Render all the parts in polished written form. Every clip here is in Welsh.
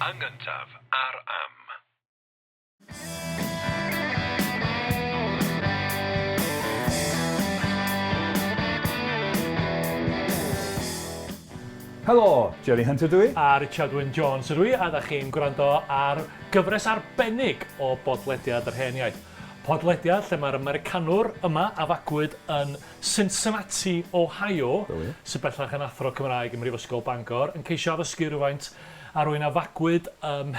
Yn gyntaf, ar am. Helo, Jerry Hunter dwi. A Richard Wyn Jones ydw i, a da chi'n gwrando ar gyfres arbennig o bodlediad yr Hen Iaith. Podlediad lle mae'r Americanwr yma a fagwyd yn Cincinnati, Ohio, sy'n bellach yn athro Cymraeg ym Mhrifysgol Bangor, yn ceisio addysgu rhywfaint a rwy'n a fagwyd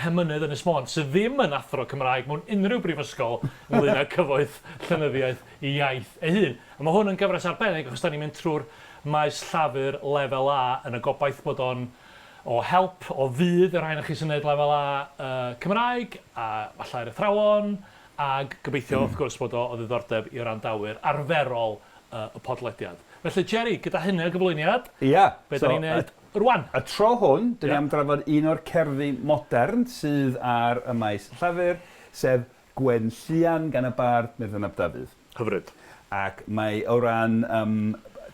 Hemynydd Ynys Môn, sydd ddim yn athro Cymraeg mewn unrhyw brifysgol ynglŷn â cyfoeth llenyddiaeth i iaith ei hun. A mae hwn yn gyfres arbennig achos da ni'n mynd trwy'r maes llafur lefel A yn y gobaith bod o'n o help, o fydd y rhain o'ch chi sy'n gwneud lefel A Cymraeg, a falle ar athrawon, ac gobeithio wrth gwrs bod o ddiddordeb i'r randawyr arferol y podlediad. Felly, Jerry, gyda hynny o gyflwyniad, be da ni'n gwneud rwan? Y tro hwn, dyn ni am drafod un o'r cerddi modern sydd ar y maes llafur, sef Gwenllian gan Myrddin ap Dafydd. Hyfryd. Ac mae o ran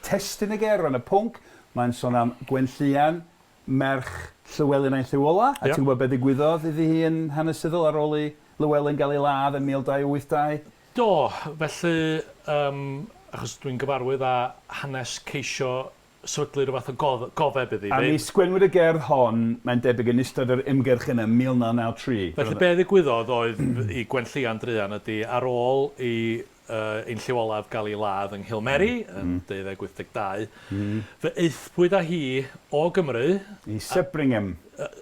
testyn y ger, ran y pwnc, mae'n sôn am Gwenllian, merch Llywelyn a'i Llywela, a ti'n gwybod beth ddigwyddodd iddi hi yn hanesyddol ar ôl i Llywelyn gael ei ladd yn 1282? Do, felly, achos dwi'n gyfarwydd â hanes ceisio sefydlu rhywbeth o gofeb iddi. A mi sgwenwyd y gerdd hon, mae'n debyg yn ystod yr ymgyrch yna, 1993. Felly, be ddigwyddodd oedd i Gwenllian druan ydy ar ôl i ein Llywolaf gael ei ladd yng Nghilmeri yn 1282. Fe eithbwyd â hi o Gymru I Sebringham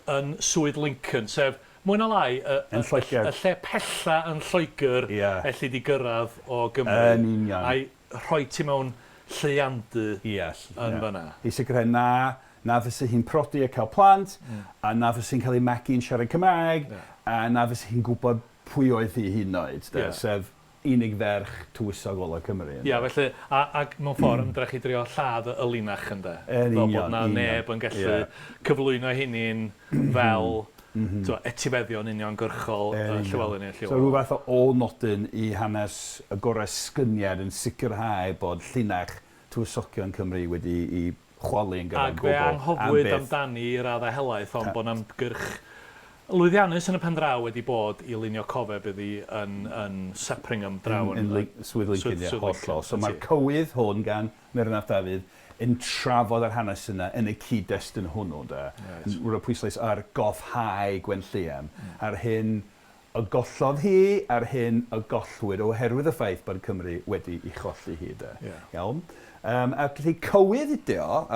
yn swydd Lincoln, sef mwy na lai y lle pella yn Lloegr elli di gyrraedd o Gymru. Yn union. A'i rhoi ti mewn lleiandu yn fyna. I sicrhau na fysa hi'n prodi a cael plant, a na fysa hi'n cael ei magu'n siarad Cymraeg, a na fysa hi'n gwybod pwy oedd hi hyn oed, sef unig ferch tywysogol o Cymru. Felly, ac mewn ffordd yn drech i drio lladd y llinach ynddo. Yn union. Fel bod na neb yn gallu cyflwyno hynny'n fel etifeddion uniongyrchol Llywelyn i'r Llywelyn. So rhyw fath o nodyn i hanes y gorau sgyniad yn sicrhau bod llinach tywysogion Cymru wedi i chwalu yn gyfer gwbl. Ac fe anghofwyd amdani i raddau helaeth, ond bod ymgyrch lwyddiannus yn y pen draw wedi bod i lunio cofeb iddi yn Sebringham draw yn swydd Lincoln, hollol. So mae'r cywydd hwn gan Myrddin ap Dafydd yn trafod ar hanes yna yn y cyd-destun hwnnw. Rwy'n pwyslais ar gofhau Gwenllian, ar hyn y gollodd hi, ar hyn y gollwyd oherwydd y ffaith bod Cymru wedi ei cholli hi. Iawn. A felly cywydd ydy o,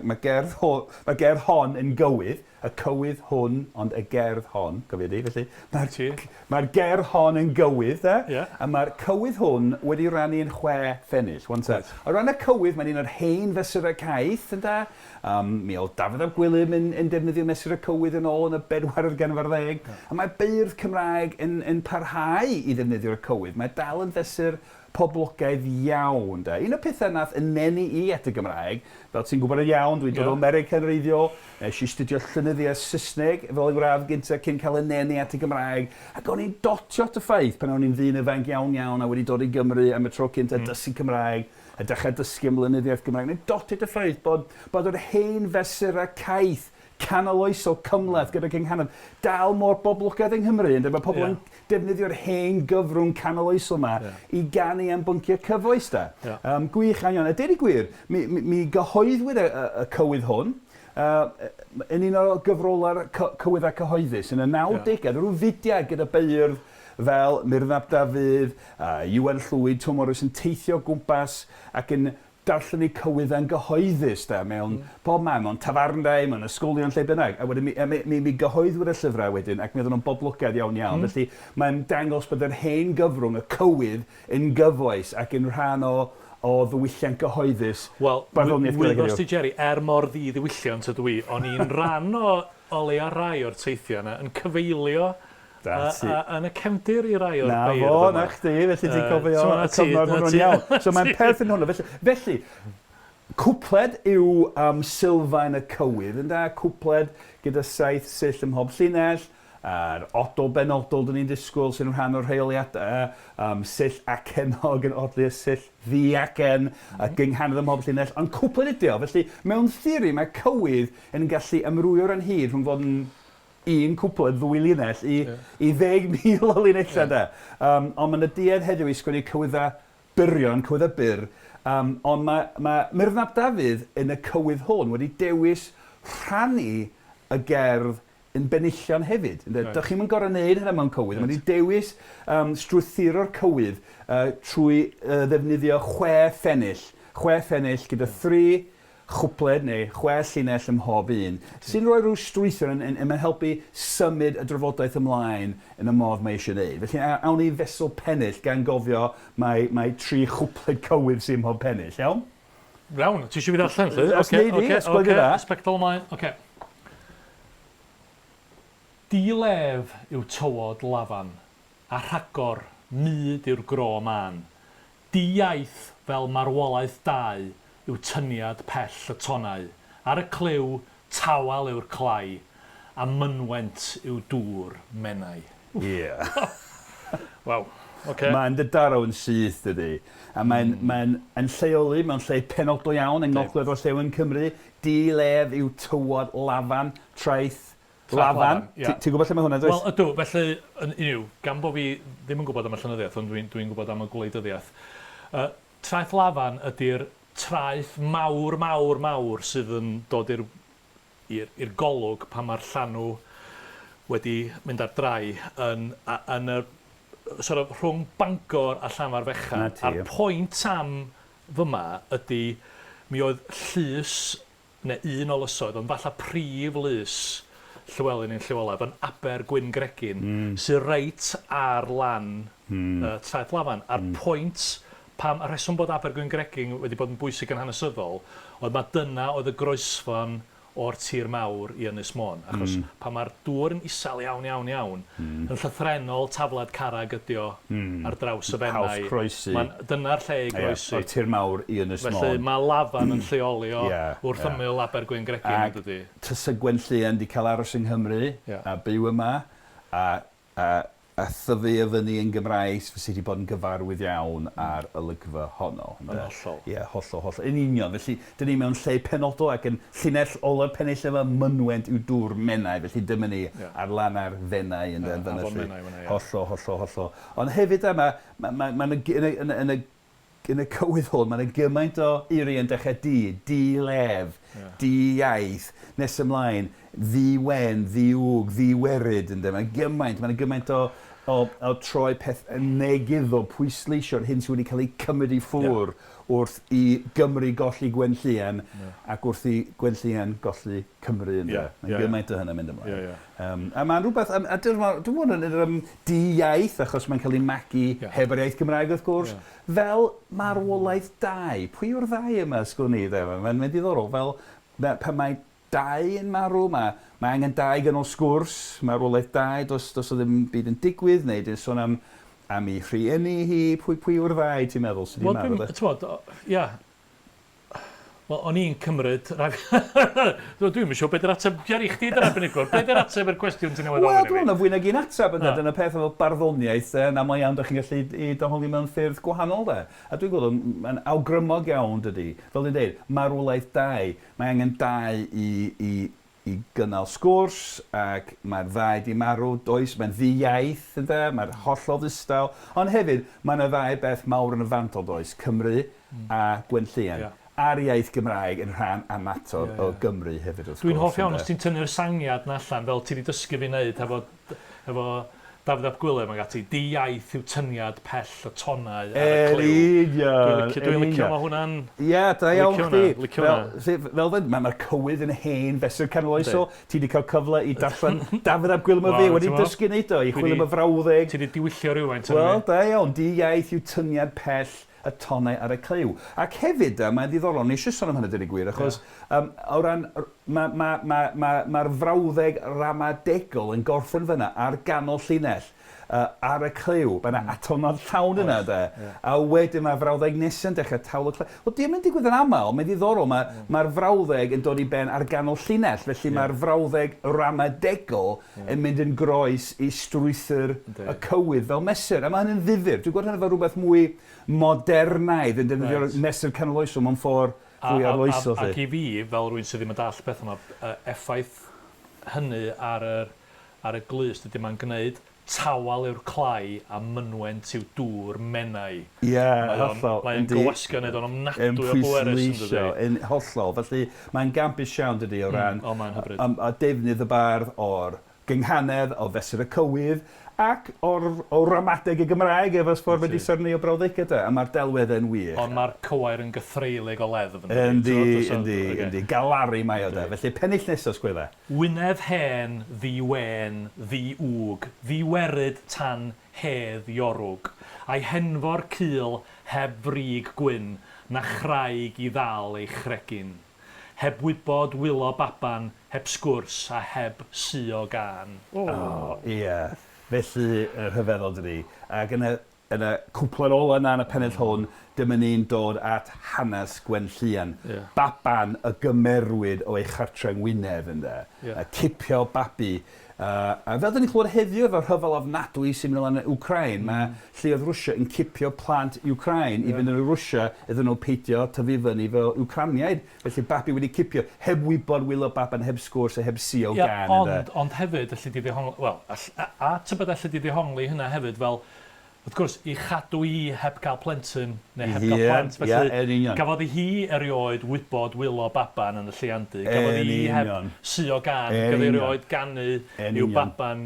mae gerdd hon yn gywydd, y cywydd hwn, ond y gerdd hon, gofio di, felly mae'r gerdd hon yn gywydd, a mae'r cywydd hwn wedi rannu yn 6 ffennill. O ran y cywydd, mae'n un o'r hein fesur y caeth, mi oedd Dafydd ap Gwilym yn defnyddio mesur y cywydd yn ôl yn y 4th ganrif ar 10, a mae beirdd Cymraeg yn parhau i ddefnyddio'r cywydd. Mae dal yn fesur poblogaidd iawn. Un o'r pethau nath yn nenu i at y Gymraeg, fel ti'n gwybod yn iawn, dwi'n dod o America yn reiddiol, nes i studio llenyddiaeth Saesneg fel y gradd gyntaf cyn cael y nenu at y Gymraeg, ac o'n i'n dotio at y ffaith pan o'n i'n ddyn ifanc iawn a wedi dod i Gymru am y tro cyntaf dysgu Cymraeg, a dechrau dysgu am llenyddiaeth Gymraeg. O'n i'n dotio at y ffaith bod yr hen fesur a caeth canoloesol cymleth gyda Cynghanedd dal mor boblogaidd yng Nghymru, ond mae pobl yn defnyddio'r hen gyfrwng canoloesol yma i ganu am bynciau cyfoes. Gwych anion. A dweud i gwir, mi gyhoeddwyd y cywydd hwn, yn un o'r gyfrolau cywydd a cyhoeddus yn y 90au, rhyw fidiau gyda beirdd fel Myrddin ap Dafydd, Iwan Llwyd, Tom Morris yn teithio gwmpas ac yn darllen eu cywydd yn gyhoeddus mewn bob man, mewn tafarndau, mewn ysgolion lle bynnag. A wedyn mi gyhoeddwyd y llyfrau wedyn ac mi oedden nhw'n boblogaidd iawn. Felly mae'n dangos bod yr hen gyfrwng, y cywydd, yn gyfoes ac yn rhan o ddiwylliant gyhoeddus. Wel, wythnos ti, Jerry, mor ddiwylliant ydw i, o'n i'n rhan o leia rai o'r teithio yna yn cyfeilio yn y cefndir i rai o'r beirdd yma. Na chdi, felly ti'n cofio y cyfnod hwnnw'n iawn. So mae'n perthyn hwnnw. Felly, cwpled yw sylfaen y cywydd, cwpled gyda 7 syll ym mhob llinell, a'r odol benodol dyn ni'n disgwyl sy'n rhan o'r rheoliadau, syll acenog yn odli y syll ddiacen, a gynghanedd ym mhob llinell, ond cwpled ydi o. Felly, mewn theori, mae cywydd yn gallu ymrwyo ran hyd rhwng fod yn un cwpled, 2 linell i 10,000 o linellau da. Ond mae'n y duedd heddiw i sgwennu cywyddau byrion, cywyddau byr. Ond mae Myrddin ap Dafydd yn y cywydd hwn wedi dewis rhannu y gerdd yn benillion hefyd. Dych chi'n mynd gorau wneud hynny mewn cywydd. Mae wedi dewis strwythuro'r cywydd trwy ddefnyddio 6 ffennill. 6 ffennill gyda 3 chwpled neu 6 llinell ym mhob un, sy'n rhoi rhyw strwythur yn helpu symud y drafodaeth ymlaen yn y modd mae eisiau gwneud. Felly, awn ni fesol pennill gan gofio mae 3 chwpled cywydd sy'n mhob pennill, iawn? Iawn, ti eisiau fi ddarllen, lle? Os neud i, esblygu dda. Sbectol ymlaen, oce. Dilef yw tywod lafan, a rhagor myd yw'r gro man. Iaith fel marwolaeth ddau yw tyniad pell y tonau, ar y cliw tawal yw'r clai, a mynwent yw dŵr menau. Ie. Waw, oce. Mae'n dydaro yn syth, dydy. A mae'n lleoli mewn lle penodol iawn yng ngogledd o'r llew yn Cymru. Dilef yw tywod lafan, traeth lafan. Ti'n gwybod lle mae hwnna, does? Wel, ydw, felly, gan bod fi ddim yn gwybod am y llenyddiaeth, ond dwi'n gwybod am y gwleidyddiaeth. Traeth lafan ydy'r traeth mawr sydd yn dod i'r golwg pan mae'r llanw wedi mynd ar drai yn sort of rhwng Bangor a Llanfairfechan. A'r pwynt am fyma ydy mi oedd llys neu un o lysoedd, ond falle prif lys Llywelyn i'n Llywelyn yn Aber Gwyngregin sy'n reit ar lan traeth lafan. A'r pwynt pam y rheswm bod Aber Gwyngregin wedi bod yn bwysig yn hanesyddol, oedd mae dyna oedd y groesfon o'r tir mawr i Ynys Môn. Achos pan mae'r dŵr yn isel iawn, yn llythrenol taflad carreg ydi o ar draws y fennau. Haws croesi. Dyna'r lle i groesi. O'r tir mawr i Ynys Môn. Felly mae lafan yn lleoli o wrth ymyl Aber Gwyngregin ydy. Tysa Gwenllian di cael aros yng Nghymru a byw yma a thyfu y fyny yn Gymraeg fydd wedi bod yn gyfarwydd iawn ar olygfa honno. Yn hollol. Ie, hollol. Yn union. Felly, dyn ni mewn lle penodol ac yn llinell ola pennill efo mynwent i'w dŵr menau. Felly, dyma ni ar lan ar fennau yn fyny. Hollol. Ond hefyd yn y cywydd hwn, mae'n gymaint o iri yn dechrau dilef, iaith, nes ymlaen, ddiwen, ddiwg, ddiwerid, mae'n gymaint o troi peth negydd o pwysleisio'r hyn sydd wedi cael ei cymryd i ffwr wrth i Gymru golli Gwenllian ac wrth i Gwenllian golli Cymru. Mae'n gymaint o hynny'n mynd ymlaen. A mae'n rhywbeth, dwi'n meddwl yn di-iaith, achos mae'n cael ei magu heb yr iaith Gymraeg wrth gwrs, fel marwolaeth ddau. Pwy o'r ddau yma sgwrn ni? Mae'n ddiddorol, fel pan mae dau yn marw, mae angen dau gan o sgwrs, marwolaeth dau, dos o ddim byd yn digwydd, neu dwi'n sôn am ei rhieni hi, pwy o'r ddau ti'n meddwl sydd wedi marw? Wel, o'n i'n cymryd... Dwi'n siŵr beth yw'r ateb ger i chdi dyna benigwr. Beth yw'r ateb i'r cwestiwn ti'n newydd ofyn i fi? Wel, dwi'n fwy nag un ateb yn dod yn y peth efo barddoniaeth, na mae iawn ydych chi'n gallu i doholi mewn ffyrdd gwahanol. A dwi'n gwybod, mae'n awgrymog iawn dydy. Fel dwi'n dweud, marwolaeth dau. Mae angen dau i gynnal sgwrs, ac mae'r ddau di marw, does, mae'n ddi-iaith, mae'r hollol ddistaw. Ond hefyd, mae'n y ddau beth mawr yn y fantol, does, Cymru a Gwenllian. A'r iaith Gymraeg yn rhan amator o Gymru hefyd. Dwi'n hoff iawn os ti'n tynnu'r sangiad na allan fel ti wedi dysgu fi wneud efo Dafydd ap Gwilym ac ati. Di-iaith yw tyniad pell y tonau ar y cliw. Dwi'n licio ma hwnna'n... Ie, da iawn chdi. Fel dweud, mae'r cywydd yn hen fesur canolosol. Ti wedi cael cyfle i darllen Dafydd ap Gwilym o fi wedi dysgu wneud o, i chwilio am y frawddeg. Ti wedi diwyllio rhywfaint. Wel, da iawn. Di-iaith yw tyniad pell y tonau ar y cliw. Ac hefyd, mae'n ddiddorol, ni eisiau sôn am hynny dyn ni gwir, achos o ran, mae'r frawddeg ramadegol yn gorffen fyna ar ganol llinell ar y cliw. Mae'n atonod llawn yna, a wedyn mae'r frawddeg nesaf yn dechrau tawl y cliw. Wel, di'n mynd digwydd yn aml, mae'n ddiddorol, mae'r frawddeg yn dod i ben ar ganol llinell, felly mae'r frawddeg ramadegol yn mynd yn groes i strwythyr y cywydd fel mesur. A mae hynny'n ddifyr. Dwi'n gweld hynny fel rhywbeth mwy modernaidd yn defnyddio'r mesur canolosol mewn ffordd fwy arloesol. Ac i fi, fel rwy'n sydd ddim yn dall beth yma, effaith hynny ar ar y glust ydy mae'n gwneud tawal yw'r clai a mynwent yw dŵr menau. Hollol. Mae'n gywasgo wneud o'n ofnadwy o bwerus yn dydi. Hollol, felly mae'n gampus iawn dydi o ran a defnydd y bardd o'r gynghanedd, o fesur y cywydd, ac o'r ramadeg y Gymraeg efo'r ffordd wedi syrnu o brawddegau da, a mae'r delwedd yn wych. Ond mae'r cywair yn gythreilig o leddf. Yndi, galaru mae o da. Felly pennill nesaf sgwydda. Wynedd hen, ddi-wen, ddi-wg, ddi-werid tan hedd iorwg, a'i henfo'r cul heb frig gwyn, na chraig i ddal ei chregin. Heb wybod wylo baban, heb sgwrs a heb suo gan. Felly, rhyfeddol dydi. Ac yn y cwpl ola yna yn y pennill hwn, dyma ni'n dod at hanes Gwenllian. Baban y gymerwyd o ei chartre yng Ngwynedd ynddo. Cipio babi. A fel dyn ni'n clywed heddiw efo'r rhyfel ofnadwy sy'n mynd ymlaen yn Ukraine, mae lluoedd Rwsia yn cipio plant Ukraine i fynd yn y Rwsia iddyn nhw peidio tyfu fyny fel Ukrainiaid. Felly babi wedi cipio, heb wybod wylo baban, heb sgwrs a heb sio gan. Ond hefyd, allu di ddihongli, wel, a tybed allu di ddihongli hynna hefyd, fel, wrth gwrs, i chadw i heb cael plentyn, neu heb cael plant, felly gafodd hi erioed wybod wylo baban yn y lleiandy, gafodd hi heb suo gan, gafodd hi erioed ganu i'w baban,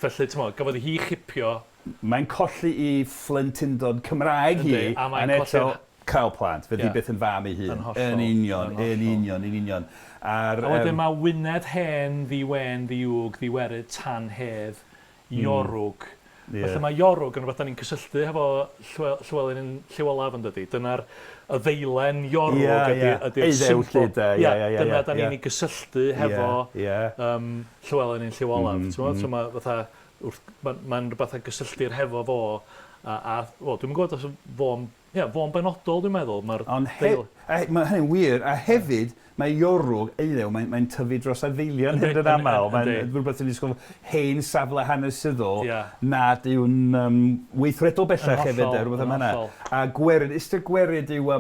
felly, gafodd hi chipio. Mae'n colli i phlentyndod Cymraeg hi, a'n eto cael plant, fyddi beth yn fam i hun. Yn union. A wedyn mae Wynedd hen, ddi-wen, ddi-wg, ddi-werid, tan hedd, iorwg. Felly mae iorwg yn rhywbeth da ni'n cysylltu hefo Llywelyn yn Llywelyn dydy. Dyna'r ddeilen iorwg ydy'r symbol. Dyna da ni'n gysylltu hefo Llywelyn yn Llywelyn. Mae'n rhywbeth a gysylltu'r hefo fo. Dwi'n gwybod os fo'n benodol, dwi'n meddwl. Mae hynny'n wir, a hefyd mae iorwg, mae'n tyfu dros adfeilion hyd yn aml. Mae'n rhywbeth yn ysgol hen safle hanesyddol nad yw'n weithredol bellach hefyd, rhywbeth am hynna. A gwerid, ystyr gwerid yw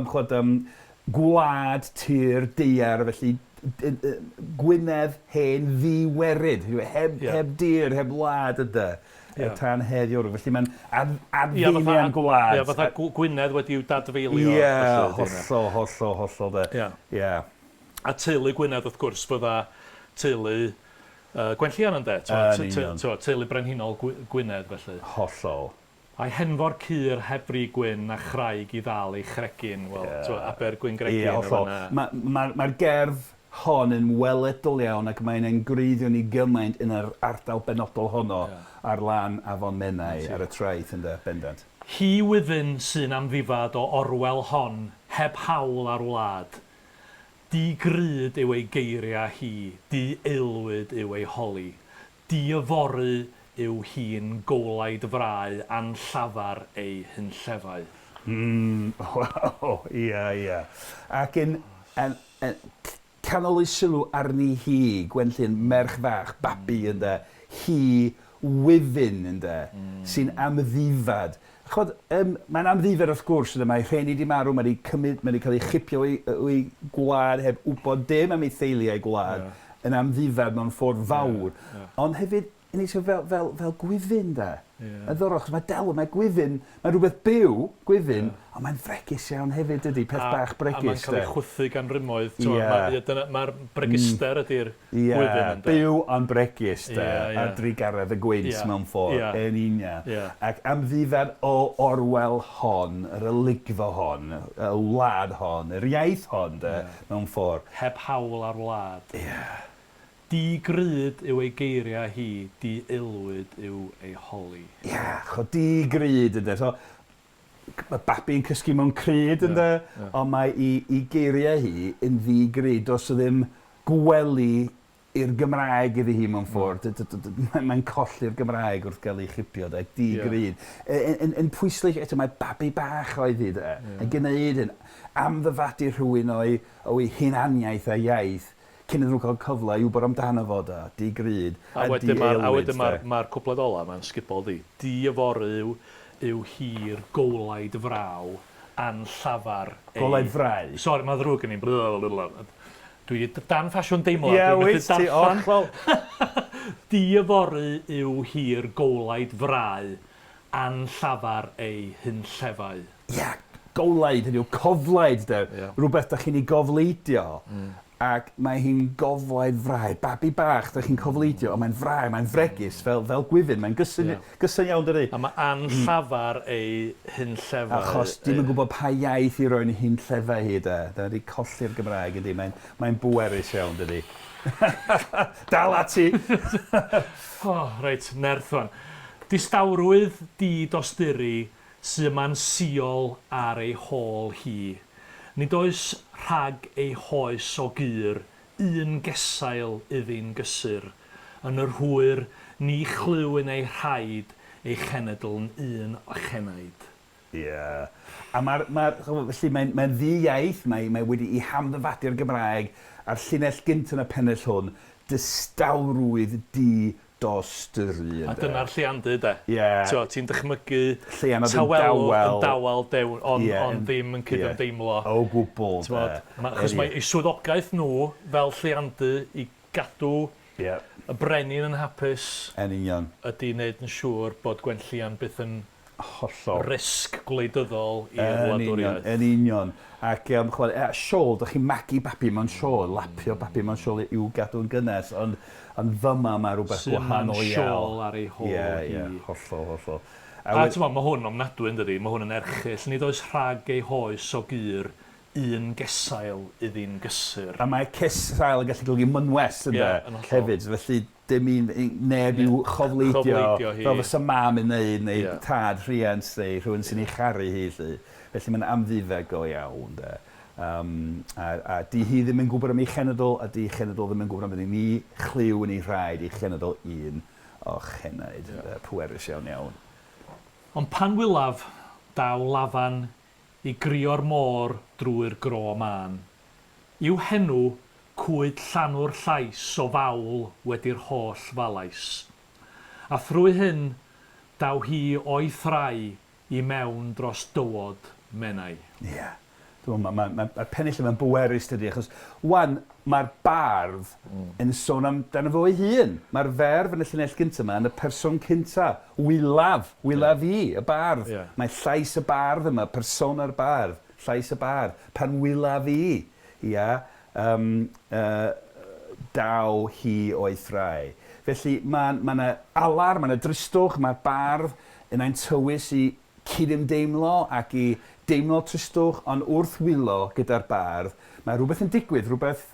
gwlad tir deiar, felly Gwynedd hen ddi-werid, heb dir, heb wlad ydy. Tan hedd iorwg, felly mae'n adfeilion gwlad. Fatha Gwynedd wedi'w dadfeilio. Hollol de. A teulu Gwynedd, wrth gwrs, fydda teulu Gwenllian yn de. Teulu brenhinol Gwynedd, felly. Hollol. A'i henfo'r cyr heb frig gwyn a chraig i ddal ei chregin. Aber gwyn gregin. Mae'r gerdd hon yn weledol iawn ac mae'n engreiddio ni gymaint yn yr ardal benodol honno ar lan afon Menai ar y traeth yn bendant. Hi wyddyn sy'n amddifad o orwel hon heb hawl ar wlad. Di gryd yw ei geiriau hi, di aelwyd yw ei holi. Di yfory yw hi'n golaid frau a'n llafar ei hynllefau. Ac yn canol ei sylw arni hi, Gwenllian, merch fach, babi ynddo, hi wyddyn ynddo, sy'n amddifad. Chod, mae'n amddifad wrth gwrs, mae rheni di marw, mae wedi cael ei chipio o'i gwlad heb wybod dim am ei theuluau gwlad, yn amddifad mewn ffordd fawr. Ond hefyd, yn eisiau fel Gwyddyn, da. Yn ddorol, mae delw, mae Gwyddyn, mae'n rhywbeth byw, Gwyddyn, ond mae'n fregus iawn hefyd ydy, peth bach bregus. A mae'n cael ei chwythu gan rymoedd. Mae'r bregister ydy'r Gwyddyn. Byw ond bregus, da, a drigaredd y gwynt mewn ffordd, yn union. Ac amddifad o orwel hon, yr olygfa hon, y wlad hon, yr iaith hon, da, mewn ffordd. Heb hawl ar wlad. Di gryd yw ei geiriau hi, di aelwyd yw ei holi. Di gryd ynddo. So, mae babi'n cysgu mewn cryd ynddo, ond mae i geiriau hi yn ddi gryd. Does o ddim gwely i'r Gymraeg iddi hi mewn ffordd. Mae'n colli'r Gymraeg wrth gael ei chipio, di gryd. Yn pwysig, eto mae babi bach oedd hi, yn gwneud hyn, am ddyfadu rhywun o'i hunaniaeth a iaith, cyn iddyn nhw cael cyfle i wybod amdano fo da, di gryd, a wedyn mae'r cwpled ola, mae'n sgubol di. Di yfory yw hir golaid fraw a'n llafar ei... Golaid frau? Sori, mae ddrwg yn i'n... Dwi dan ffasiwn deimlo. Wyt ti, Di-yfory yw hir gowlaid frau, an llafar ei hynllefau. Ia, gowlaid, hynny yw coflaid, rhywbeth da chi'n ei gofleidio. Ac mae hi'n goflaid frau, babi bach, da chi'n cofleidio, ond mae'n frau, mae'n fregus, fel gwifyn, mae'n gysyn iawn dydy. A mae anllafar ei hynllefau. Achos dim yn gwybod pa iaith i roi'n hynllefau hi, da wedi colli'r Gymraeg, ydy, mae'n bwerus iawn dydy. Dal ati! Reit, nerthwan. Distawrwydd di-dosturi sy'n ma'n siol ar ei hôl hi. Nid oes rhag ei hoes o gyr, un gesail iddi'n gysur. Yn yr hwyr, ni chlyw yn ei rhaid, ei chenedl yn un o chenaid. Ie. A mae'n ddi-iaith, mae wedi i hamddyfadu'r Gymraeg, a'r llinell gynt yn y pennell hwn, distawrwydd di-dosturi. A dyna'r lleiandy, de? Ie. Ti'n dychmygu tawelwr yn dawel dewn, ond ddim yn cydymdeimlo. O gwbl, de. Achos mae eu swyddogaeth nhw fel lleiandy i gadw y brenin yn hapus. Yn union. Ydy wneud yn siŵr bod Gwenllian byth yn hollol risg gwleidyddol i'r wladwriaeth. Yn union. Ac siôl, da chi'n magu babi mewn siôl, lapio babi mewn siôl i'w gadw'n gynnes, ond ddyma mae rhywbeth gwahanol iawn. Sy'n siôl ar ei hôl hi. Ie, hollol. A mae hwn o'n nadw yn dydi, mae hwn yn erchyll. Nid oes rhag ei hoes o gyr, un gesail iddi'n gysur. A mae cesail yn gallu golygu mynwes hefyd, felly dim neb i'w chofleidio fel fysa mam yn neud, neu tad rhiant, rhywun sy'n ei charu hi. Felly mae'n amddifeg go iawn. A di hi ddim yn gwybod am ei chenedl, a di chenedl ddim yn gwybod am ni chliw yn ei rhaid i chenedl un o chenaid. Pwerus iawn. Ond pan wylaf daw lafan i grio'r môr drwy'r gro man, yw henw cwyd llanw'r llais o fawl wedi'r holl falais. A thrwy hyn daw hi o'i thrau i mewn dros dywod menau. Ie. Mae'r pennill yma'n bwerus dydy, achos wan, mae'r bardd yn sôn amdano fo ei hun. Mae'r ferf yn y llinell gyntaf yma yn y person cynta. Wylaf i, y bardd. Mae llais y bardd yma, person ar bardd, llais y bardd. Pan wylaf i, daw hi o'i thrau. Felly mae yna alar, mae yna dristwch, mae'r bardd yn ein tywys i cydymdeimlo ac i deimlo tristwch, ond wrth wylo gyda'r bardd, mae rhywbeth yn digwydd, rhywbeth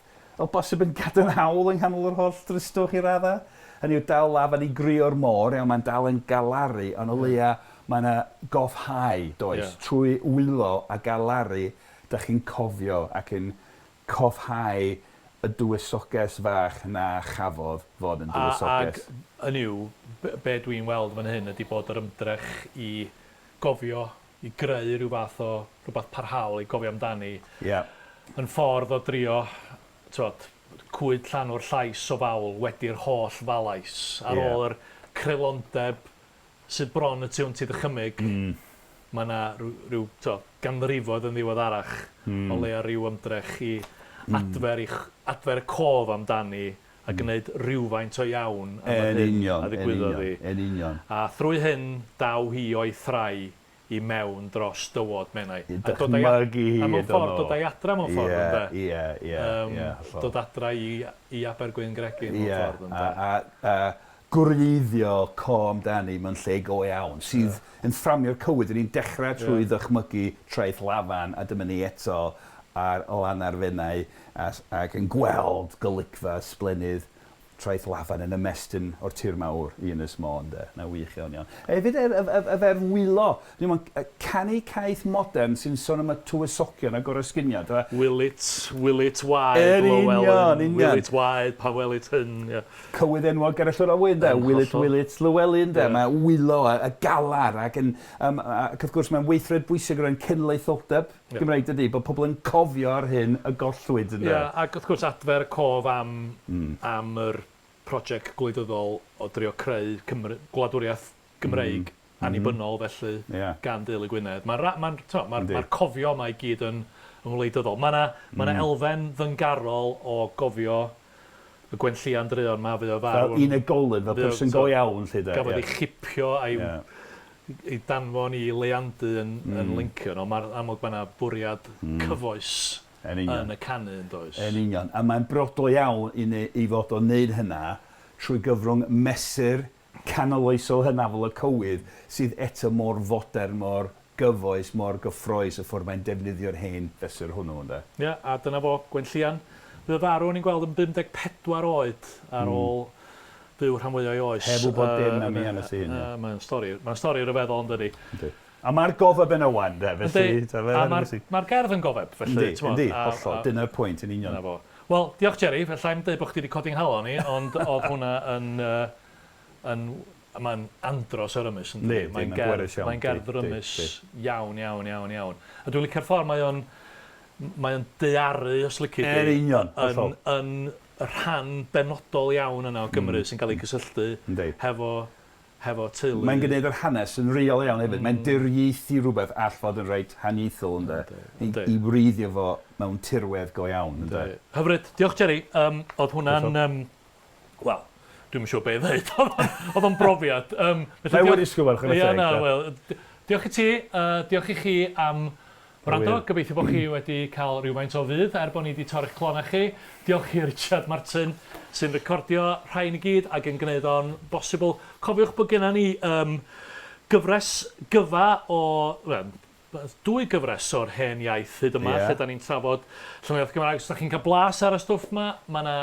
o bosib yn gadarnhaol yng nghanol yr holl dristwch i radda. Hynny yw dal lafan i grio'r môr, mae'n dal yn galaru, ond o leia mae yna gofhau, does, trwy wylo a galaru, da chi'n cofio ac yn cofhau y dywysoges fach na chafodd fod yn dywysoges. Ac yn yw, be dwi'n weld fan hyn ydy bod yr ymdrech i gofio, i greu rhywbeth o rhywbeth parhaol i gofio amdani. Yn ffordd o drio, cwyd llanw'r llais o fawl wedi'r holl falais. Ar ôl yr crelondeb sydd bron y tu hwnt i ddychymyg, mae yna rhyw ganrifoedd yn ddiweddarach o leia rhyw ymdrech i adfer y cof amdani a gwneud rhywfaint o iawn am hyn a ddigwyddodd hi. Yn union. A thrwy hyn daw hi o'i thrau i mewn dros dywod menau. Dychmygu hi. A mewn ffordd dod ei adra mewn ffordd, ynddo? Ie. Dod adra i Abergwyn Gregyn mewn ffordd, ynddo? A gwreiddio co amdani mewn lle go iawn, sydd yn fframio'r cywydd. Ni'n dechrau trwy ddychmygu traeth lafan a dyma ni eto ar lan ar fennau ac yn gweld golygfa sblenydd traeth lafan yn ymestyn o'r tir mawr i Ynys Môn, na wych iawn. Hefyd y ferf wylo, canu caeth modern sy'n sôn am y tywysogion a gorysgyniad. Will it wide, Llywelyn, will it wide, pa will it hyn. Cywydd enwog ar y llwyr o wyn, will it Llywelyn, mae wylo a galar ac wrth gwrs mae'n weithred bwysig o ran cenedlaetholdeb Gymraeg dydy, bod pobl yn cofio ar hyn y gollwyd. Ac wrth gwrs adfer cof am yr prosiect gwleidyddol o drio creu gwladwriaeth Gymreig annibynnol felly gan deulu Gwynedd. Mae'r cofio yma i gyd yn wleidyddol. Mae yna elfen ddynggarol o gofio y Gwenllian druon ma fydd o farw. Fel un egolyn, fel person go iawn. Gafodd ei chipio a'i danfon i leiandu yn lincio. Mae'r amlwg mae'na bwriad cyfoes yn y canu yn does. Yn union. A mae'n brodol iawn i fod o wneud hynna trwy gyfrwng mesur canoloesol hynafol y cywydd sydd eto mor fodern, mor gyfoes, mor gyffroes y ffordd mae'n defnyddio'r hen fesur hwnnw. Ia, a dyna fo, Gwenllian. Bydd y farw ni'n gweld yn 54 oed ar ôl byw rhan fwyaf o oes. Heb wybod dim am ei hanes i hyn. Mae'n stori ryfeddol yn dydi. A mae'r gofeb yn y wan, felly. A mae'r gerdd yn gofeb, felly. Yndi, hollol. Dyna'r pwynt yn union. Wel, diolch Jerry, felly I'm dweud bod chdi wedi codi'n halon ni, ond oedd hwnna mae'n andros o'r ymys. Mae'n gerdd rymus iawn. A dwi'n licio'r ffordd mae'n dearu os licio di. Yn union. Yn rhan benodol iawn yna o Gymru sy'n cael ei gysylltu hefo teulu. Mae'n gwneud yr hanes yn real iawn hefyd. Mae'n dyrieithu rhywbeth all fod yn reit hanesyddol i wreiddio fo mewn tirwedd go iawn. Hyfryd, diolch Jerry. Oedd hwnna'n... Wel, dwi'n siŵr beth i ddweud. Oedd o'n brofiad. Mae wedi sgwybod chi'n effect. Diolch i ti, diolch i chi am wrando. Gobeithio bod chi wedi cael rhywfaint o fydd bod ni wedi torri'ch clonau chi. Diolch i Richard Martin sy'n recordio rhain i gyd ac yn gwneud o'n bosibl. Cofiwch bod gennym ni gyfres gyfa o... dwy gyfres o'r hen iaith hyd yma, lle da ni'n trafod llenyddiaeth Gymraeg. Os da chi'n cael blas ar y stwff yma, mae yna,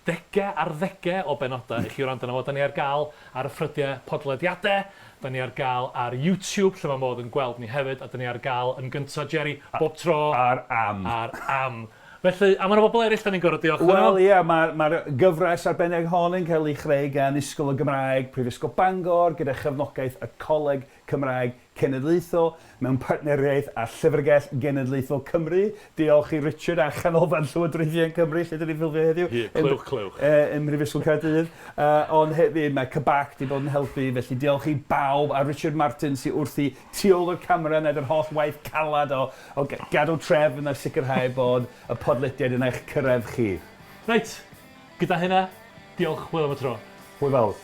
degau ar ddegau o benodau i chi wrando yna. Da ni ar gael ar y ffrydiau podlediadau, da ni ar gael ar YouTube, lle mae modd yn gweld ni hefyd, a da ni ar gael yn gyntaf, Jerry, bob tro. Ar am. Felly, a mae'n bobl eraill da ni'n gorfod diolch. Wel, mae'r gyfres arbennig hon yn cael ei chreu gan Ysgol y Gymraeg, Prifysgol Bangor, gyda chefnogaeth y Coleg Cymraeg Cenedlaethol, mewn partneriaeth â Llyfrgell Genedlaethol Cymru. Diolch i Richard a chanolfan Llywodraethiau Cymru, lle dyn ni'n ffilfio heddiw. Clywch. Yn Mhrifysgol Caerdydd. Ond hefyd mae Cybac wedi bod yn helpu, felly diolch i bawb a Richard Martin sy'n wrthi tu ôl o'r camera wneud yr holl waith calad o gadw trefn a sicrhau bod y podlediad yn eich cyrraedd chi. Reit, gyda hynna, diolch, hwyl am y tro. Hwyl fawr.